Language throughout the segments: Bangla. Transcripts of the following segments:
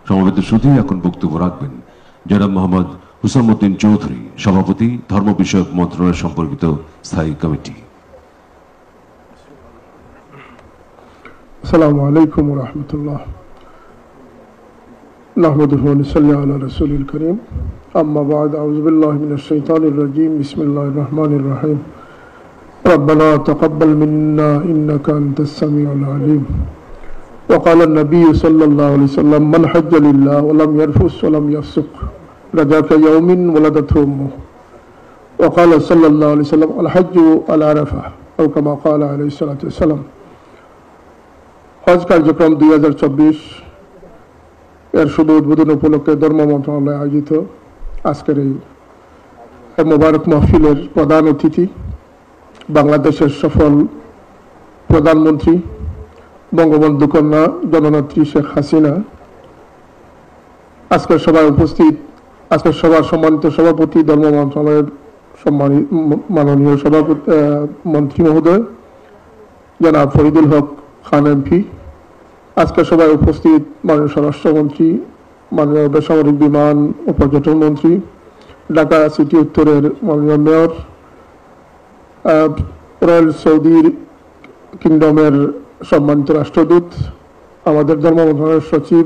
সমবেত সুধী এখন বক্তব্য রাখবেন জনাব মোহাম্মদ হুসামউদ্দিন চৌধুরী, সভাপতি, ধর্ম বিষয়ক মন্ত্রণালয় সম্পর্কিত স্থায়ী কমিটি। আসসালামু আলাইকুম ওয়া রাহমাতুল্লাহ। নাহমাদুহু ওয়া নুসাল্লি আলা রাসূলিল কারীম। আম্মা বা'দ, আউযু বিল্লাহি মিনাশ শাইতানির রাজীম। বিসমিল্লাহির রহমানির রহিম। রব্বানা তাকাব্বাল মিন্না ইন্নাকা আনতাস সামিউল আলিম। وقال النبي صلى الله عليه وسلم من حج لله ولم يرفث ولم يفسق رجع كيوم ولدته امه. وقال صلى الله عليه وسلم الحج على عرفه او كما قال عليه الصلاه والسلام। হজ কার্যক্রম 2024 এর শুভ উদ্বোধন উপলক্ষে ধর্ম মন্ত্রণালয় আয়োজিত আজকের এই মোবারক মাহফিলের প্রধান অতিথি বাংলাদেশের সফল প্রধানমন্ত্রী বঙ্গবন্ধু কন্যা জননেত্রী শেখ হাসিনা, আজকের সভায় উপস্থিত আজকের সভার সম্মানিত সভাপতি ধর্ম মন্ত্রণালয়ের সম্মানিত মাননীয় সভাপতি মন্ত্রী মহোদয় জনাব ফরিদুল হক খান এমপি, আজকের সভায় উপস্থিত মাননীয় স্বরাষ্ট্রমন্ত্রী, মাননীয় বেসামরিক বিমান ও পর্যটন মন্ত্রী, ঢাকা সিটি উত্তরের মাননীয় মেয়র, রয়্যাল সৌদি কিংডমের সম্মানিত রাষ্ট্রদূত, আমাদের ধর্ম মন্ত্রণালয়ের সচিব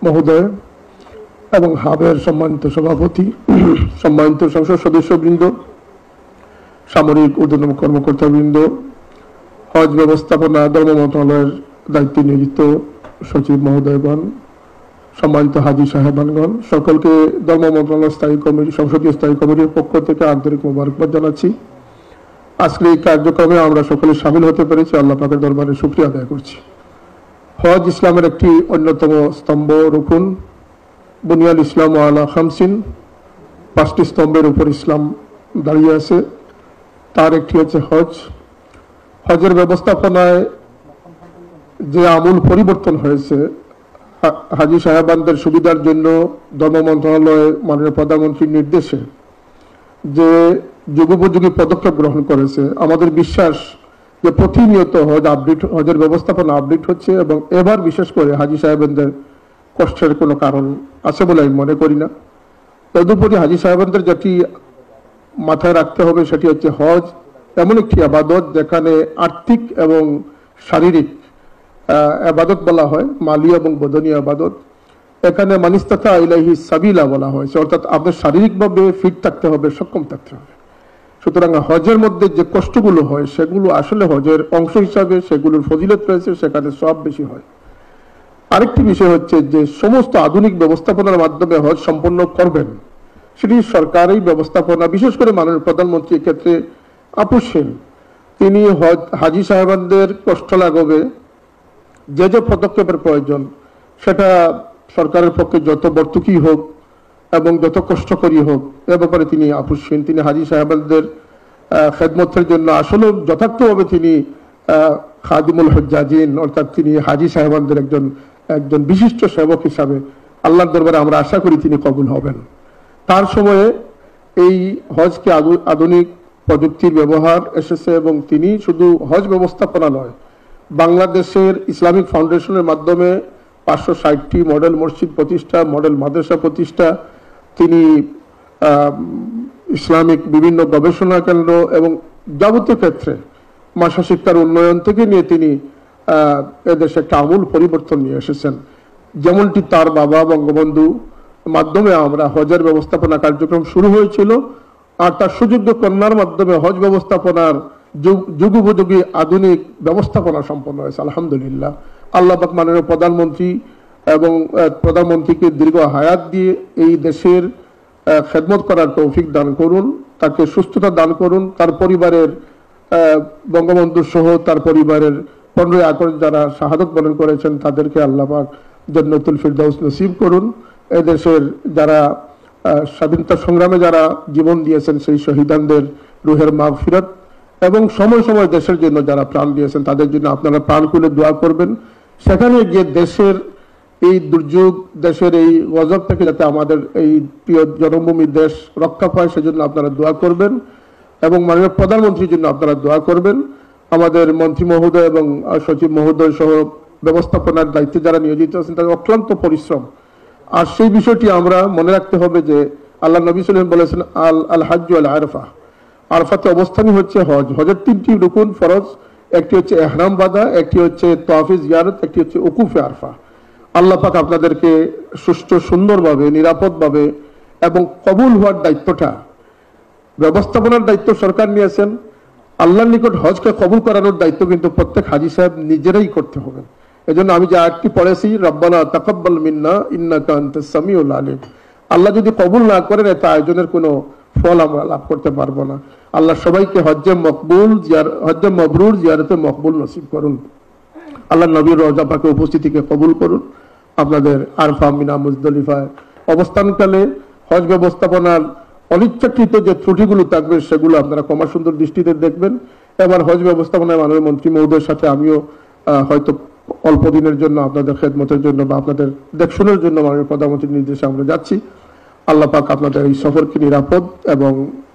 মহোদয় এবং হাবের সম্মানিত সভাপতি, সম্মানিত সংসদ সদস্যবৃন্দ, সামরিক ঊর্ধ্বতন কর্মকর্তাবৃন্দ, হজ ব্যবস্থাপনা ধর্ম মন্ত্রণালয়ের দায়িত্বে নিয়োজিত সচিব মহোদয়গণ, সম্মানিত হাজী সাহেবানগণ, সকলকে ধর্ম মন্ত্রণালয় স্থায়ী কমিটি সংসদীয় স্থায়ী কমিটির পক্ষ থেকে আন্তরিক মোবারকবাদ জানাচ্ছি। আজকে এই কার্যক্রমে আমরা সকলে সামিল হতে পেরেছি, আল্লাহ পাকের দরবারে শুকরিয়া আদায় করছি। হজ ইসলামের একটি অন্যতম স্তম্ভ, রুকুন। বুনিয়াল ইসলাম আলা খামসিন, 5টি স্তম্ভের উপর ইসলাম দাঁড়িয়ে আছে, তার একটি হচ্ছে হজ। হজের ব্যবস্থাপনায় যে আমূল পরিবর্তন হয়েছে, হাজী সাহেবানদের সুবিধার জন্য ধর্ম মন্ত্রণালয় মাননীয় প্রধানমন্ত্রীর নির্দেশে যে যুগোপযোগী পদক্ষেপ গ্রহণ করেছে, আমাদের বিশ্বাস যে প্রতিনিয়ত হজের ব্যবস্থাপনা আপডেট হচ্ছে এবং এবার বিশেষ করে হাজী সাহেবদের কষ্টের কোনো কারণ আছে বলে আমি মনে করি না। তদুপরি হাজী সাহেবদের যেটি মাথায় রাখতে হবে সেটি হচ্ছে হজ এমন একটি আবাদত যেখানে আর্থিক এবং শারীরিক আবাদত বলা হয়, মালি এবং বদনী আবাদত। এখানে মানিস্তাতা ইলাইহি সাবিলা বলা হয়েছে, অর্থাৎ আপনার শারীরিকভাবে ফিট থাকতে হবে, সক্ষম থাকতে হবে। সুতরাং হজের মধ্যে যে কষ্টগুলো হয় সেগুলো আসলে হজের অংশ হিসাবে সেগুলোর ফজিলত রয়েছে, সেখানে সব বেশি হয়। আরেকটি বিষয় হচ্ছে যে সমস্ত আধুনিক ব্যবস্থাপনার মাধ্যমে হজ সম্পন্ন করবেন সেটি সরকারি ব্যবস্থাপনা, বিশেষ করে মাননীয় প্রধানমন্ত্রী ক্ষেত্রে আপোষহীন। তিনি হাজী সাহেবানদের কষ্ট লাঘবে যে যে পদক্ষেপের প্রয়োজন সেটা সরকারের পক্ষে যত ভর্তুকি হোক এবং যত কষ্টকরী হোক এ ব্যাপারে তিনি আপোষহীন। তিনি হাজী সাহেবদের খেদমতের জন্য আসলে যথার্থভাবে তিনি খাদিমুল হজ্জাজিন, অর্থাৎ তিনি হাজী সাহেবদের একজন বিশিষ্ট সেবক হিসাবে আল্লাহর দরবারে আমরা আশা করি তিনি কবুল হবেন। তার সময়ে এই হজকে আধুনিক প্রযুক্তির ব্যবহার এসেছে এবং তিনি শুধু হজ ব্যবস্থাপনা নয়, বাংলাদেশের ইসলামিক ফাউন্ডেশনের মাধ্যমে 560টি মডেল মসজিদ প্রতিষ্ঠা, মডেল মাদ্রাসা প্রতিষ্ঠা, তিনি ইসলামিক বিভিন্ন গবেষণা কেন্দ্র এবং যাবতীয় ক্ষেত্রে মাসা শিক্ষার উন্নয়ন থেকে নিয়ে তিনি এদেশে একটা আমূল পরিবর্তন নিয়ে এসেছেন। যেমনটি তার বাবা বঙ্গবন্ধু মাধ্যমে আমরা হজের ব্যবস্থাপনা কার্যক্রম শুরু হয়েছিল, আর তার সুযোগ্য কন্যার মাধ্যমে হজ ব্যবস্থাপনার যুগোপযোগী আধুনিক ব্যবস্থাপনা সম্পন্ন হয়েছে। আলহামদুলিল্লাহ, আল্লাহ পাক মাননীয় প্রধানমন্ত্রী এবং প্রধানমন্ত্রীকে দীর্ঘ হায়াত দিয়ে এই দেশের খেদমত করার তৌফিক দান করুন, তাকে সুস্থতা দান করুন, তার পরিবারের বঙ্গবন্ধু সহ তার পরিবারের 15 আগস্ট যারা শাহাদত বরণ করেছেন তাদেরকে আল্লাহ পাক জান্নাতুল ফিরদাউস নসিব করুন। এদেশের যারা স্বাধীনতা সংগ্রামে যারা জীবন দিয়েছেন সেই শহীদানদের রুহের মাগফিরাত এবং সময় সময় দেশের জন্য যারা প্রাণ দিয়েছেন তাদের জন্য আপনারা প্রাণ খুলে দোয়া করবেন। সেখানে গিয়ে দেশের এই দুর্যোগ, দেশের এই গজব থেকে যাতে আমাদের এই প্রিয় জন্মভূমি দেশ রক্ষা পায় সেজন্য আপনারা দোয়া করবেন এবং মাননীয় প্রধানমন্ত্রীর জন্য আপনারা দোয়া করবেন। আমাদের মন্ত্রী মহোদয় এবং সচিব মহোদয় সহ ব্যবস্থাপনার দায়িত্বে যারা নিয়োজিত আছেন তাদের অক্লান্ত পরিশ্রম আর সেই বিষয়টি আমরা মনে রাখতে হবে যে আল্লাহ নবী সাল্লাল্লাহু আলাইহি ওয়াসাল্লাম বলেছেন আল হাজ্জু আল আরফা, আরফাতে অবস্থানই হচ্ছে হজ। হজের 3টি রুকুন ফরজ, একটি হচ্ছে ইহরাম বাঁধা, একটি হচ্ছে তাওয়াফে জিয়ারত, একটি হচ্ছে উকুফে আরফা। আল্লাহ পাক আপনাদেরকে সুষ্ঠু সুন্দরভাবে নিরাপদভাবে এবং কবুল হওয়ার দায়িত্বটা, ব্যবস্থাপনার দায়িত্ব সরকার নিয়েছেন, আল্লাহর নিকট হজকে কবুল করানোর দায়িত্ব কিন্তু প্রত্যেক হাজী সাহেব নিজেরাই করতে হবে। এজন্য আমি যে আয়াতটি পড়েছি, রব্বানা তাকাব্বাল মিন্না ইন্নাকা আনতাস সামিউল আলিম, আল্লাহ যদি কবুল না করেন এতে আয়োজনের কোনো ফল আমরা লাভ করতে পারবো না। আল্লাহ সবাইকে হজ্জে মবরুর জিয়ারতে মকবুল নসিব করুন। আল্লাহ নবীর রওজা পাকে উপস্থিতিকে কবুল করুন। আপনাদের আরফা, মিনা, মুজদলিফায় অবস্থানকালে হজ ব্যবস্থাপনার অনিচ্ছাকৃত যে ত্রুটিগুলো থাকবে সেগুলো আপনারা ক্ষমা সুন্দর দৃষ্টিতে দেখবেন। এবার হজ ব্যবস্থাপনায় মাননীয় মন্ত্রী মহোদয়ের সাথে আমিও হয়তো অল্প দিনের জন্য আপনাদের খেদমতের জন্য বা আপনাদের দেখশনের জন্য মাননীয় প্রধানমন্ত্রীর নির্দেশে আমরা যাচ্ছি। আল্লাহ পাক আপনাদের এই সফরকে নিরাপদ এবং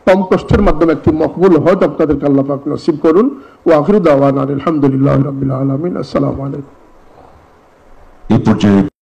কম কষ্টের মাধ্যমে একটি মকবুল হজ আপনাদেরকে আল্লাহ পাক নসিব করুন। ওয়া আখিরু দাওয়ানা আলহামদুলিল্লাহি রাব্বিল আলামিন। আসসালামু আলাইকুম। এই পর্যায়ে